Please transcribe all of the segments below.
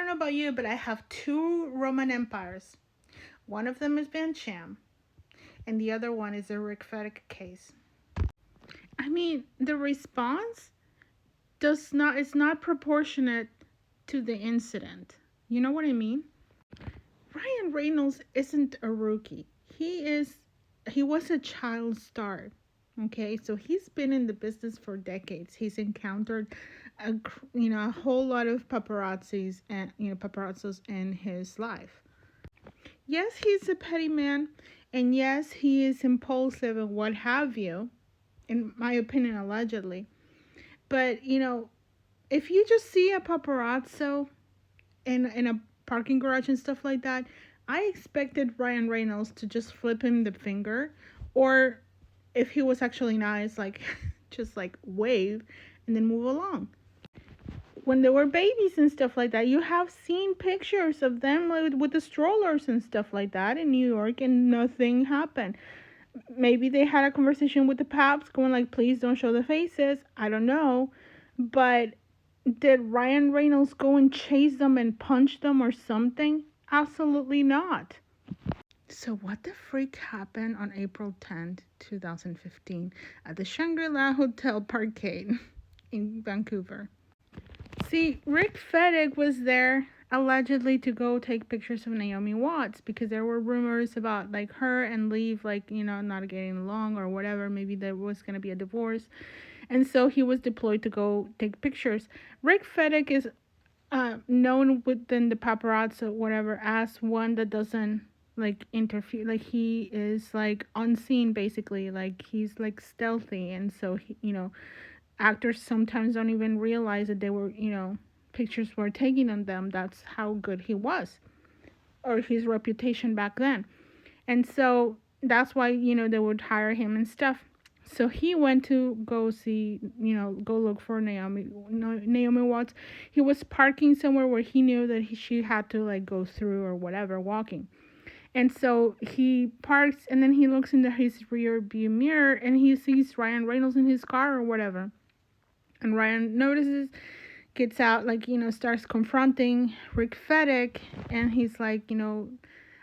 know about you, but I have two Roman empires. One of them is Van Cham, and the other one is the Rick Fedek case. I mean, the response does not is not proportionate to the incident. You know what I mean? Ryan Reynolds isn't a rookie. He was a child star. Okay, so he's been in the business for decades. He's encountered a whole lot of paparazzis and paparazzos in his life. Yes, he's a petty man, and yes, he is impulsive and what have you, in my opinion, allegedly. But if you just see a paparazzo in a parking garage and stuff like that, I expected Ryan Reynolds to just flip him the finger, or if he was actually nice, like just like wave and then move along. When they were babies and stuff like that, you have seen pictures of them like, with the strollers and stuff like that in New York, and nothing happened. Maybe they had a conversation with the paps going like, please don't show the faces. I don't know. But did Ryan Reynolds go and chase them and punch them or something? Absolutely not. So what the freak happened on April 10th, 2015 at the Shangri-La Hotel Parkade in Vancouver? See, Rick Fedek was there allegedly to go take pictures of Naomi Watts because there were rumors about like her and Leave not getting along or whatever. Maybe there was going to be a divorce. And so he was deployed to go take pictures. Rick Fedek is known within the paparazzo whatever as one that doesn't like interfere. Like he is like unseen basically. Like he's like stealthy, and so actors sometimes don't even realize that they were pictures were taken on them. That's how good he was, or his reputation back then. And so that's why they would hire him and stuff. So he went to go see, go look for Naomi Watts. He was parking somewhere where he knew that she had to like go through or whatever, walking. And so he parks, and then he looks into his rear view mirror and he sees Ryan Reynolds in his car or whatever. And Ryan notices, gets out, starts confronting Rick Fedek, and he's like,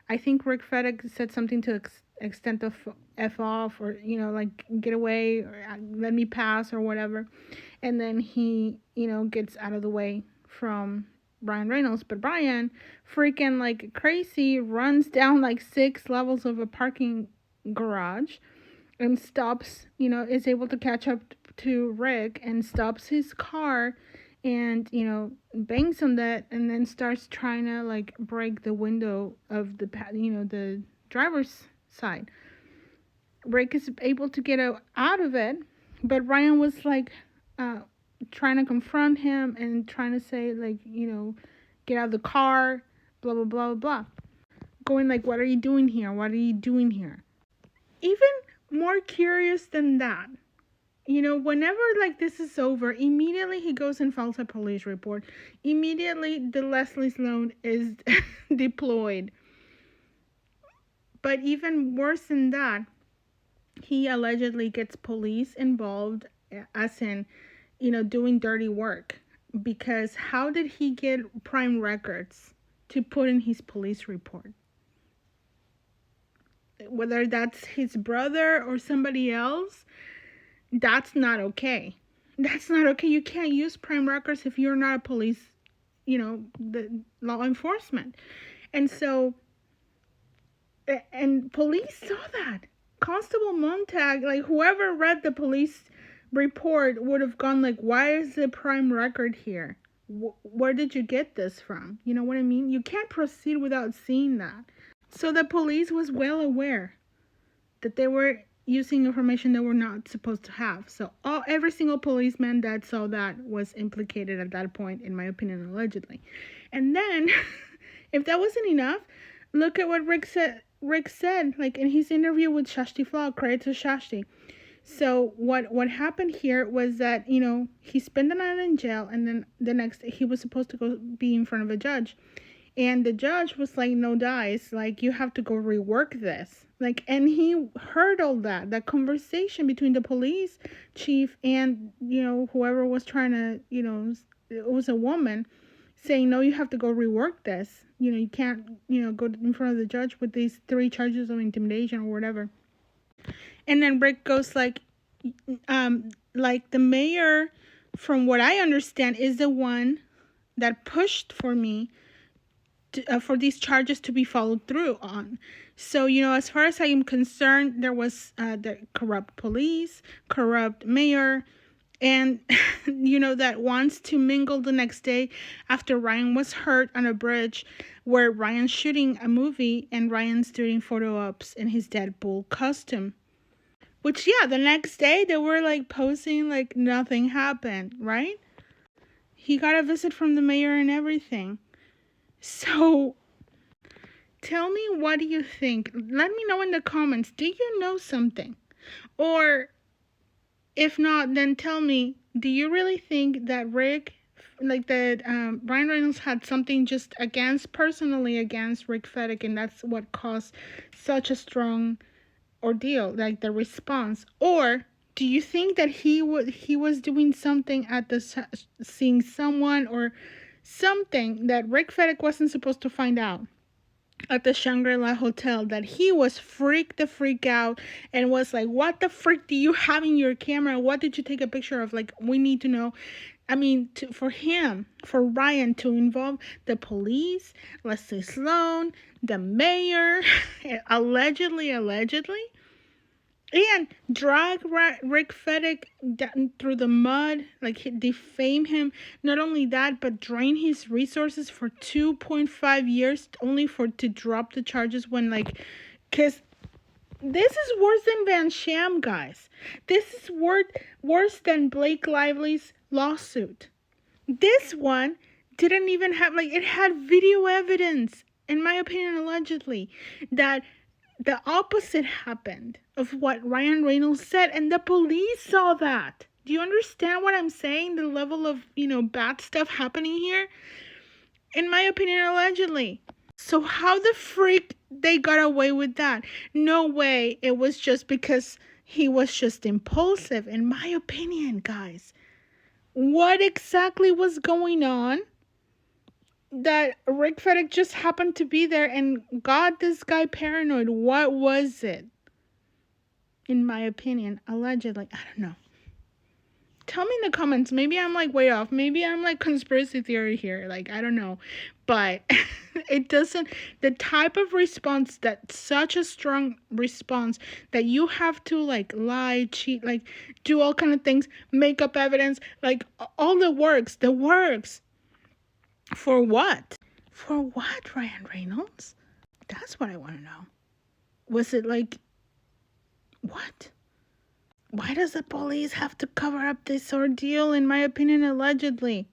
I think Rick Fedek said something to extent of F off, or, like, get away, or let me pass, or whatever. And then he, gets out of the way from Ryan Reynolds. But Ryan, freaking like crazy, runs down like 6 levels of a parking garage and stops, is able to catch up to Rick and stops his car and, bangs on that, and then starts trying to like break the window of the driver's side. Rick is able to get out of it, but Ryan was like trying to confront him and trying to say like, get out of the car, blah, blah, blah, blah. Going like, what are you doing here? What are you doing here? Even more curious than that, whenever like this is over, immediately he goes and files a police report. Immediately the Leslie Sloan is deployed. But even worse than that, he allegedly gets police involved, as in, doing dirty work. Because how did he get prime records to put in his police report? Whether that's his brother or somebody else, that's not okay. That's not okay. You can't use prime records if you're not a police, the law enforcement. And so, and police saw that. Constable Montag, like whoever read the police report would have gone like, why is the prime record here? Where did you get this from? You know what I mean? You can't proceed without seeing that. So the police was well aware that they were using information they were not supposed to have. So every single policeman that saw that was implicated at that point, in my opinion, allegedly. And then, if that wasn't enough, look at what Rick said, like in his interview with Shashti Flog, credit to Shashti. So what happened here was that, he spent the night in jail, and then the next day he was supposed to go be in front of a judge. And the judge was like, no dice, like, you have to go rework this. Like, and he heard all that conversation between the police chief and, whoever was trying to, it was a woman saying, no, you have to go rework this. You can't, go in front of the judge with these 3 charges of intimidation or whatever. And then Rick goes like the mayor, from what I understand, is the one that pushed for me for these charges to be followed through on. So, as far as I am concerned, there was the corrupt police, corrupt mayor, and, that wants to mingle the next day after Ryan was hurt on a bridge where Ryan's shooting a movie and Ryan's doing photo ops in his Deadpool costume. Which, yeah, the next day they were like posing like nothing happened, right? He got a visit from the mayor and everything. So, tell me, what do you think? Let me know in the comments. Do you know something? Or, if not, then tell me, do you really think that Ryan Reynolds had something just personally against Rick Fedek, and that's what caused such a strong ordeal, like the response? Or do you think that he was doing something seeing someone or something that Rick Fedek wasn't supposed to find out at the Shangri-La hotel, that he was freaked the freak out and was like, what the freak do you have in your camera? What did you take a picture of? Like, we need to know. I mean, for Ryan to involve the police, Leslie Sloan, the mayor, allegedly, and drag Rick Fedek down through the mud, like defame him. Not only that, but drain his resources for 2.5 years only to drop the charges when, because this is worse than Van Sham, guys. This is worse than Blake Lively's lawsuit. This one didn't even have, it had video evidence, in my opinion, allegedly, that the opposite happened of what Ryan Reynolds said, and the police saw that. Do you understand what I'm saying? The level of, bad stuff happening here? In my opinion, allegedly. So how the freak they got away with that? No way. It was just because he was just impulsive, in my opinion, guys. What exactly was going on that Rick Fedek just happened to be there and got this guy paranoid? What was it? In my opinion, allegedly. I don't know. Tell me in the comments. Maybe I'm way off. Maybe I'm conspiracy theory here. I don't know. But it doesn't, the type of response, that such a strong response that you have to lie, cheat, do all kind of things, make up evidence, all the works. For what? For what, Ryan Reynolds? That's what I want to know. Was it what? Why does the police have to cover up this ordeal? In my opinion, allegedly.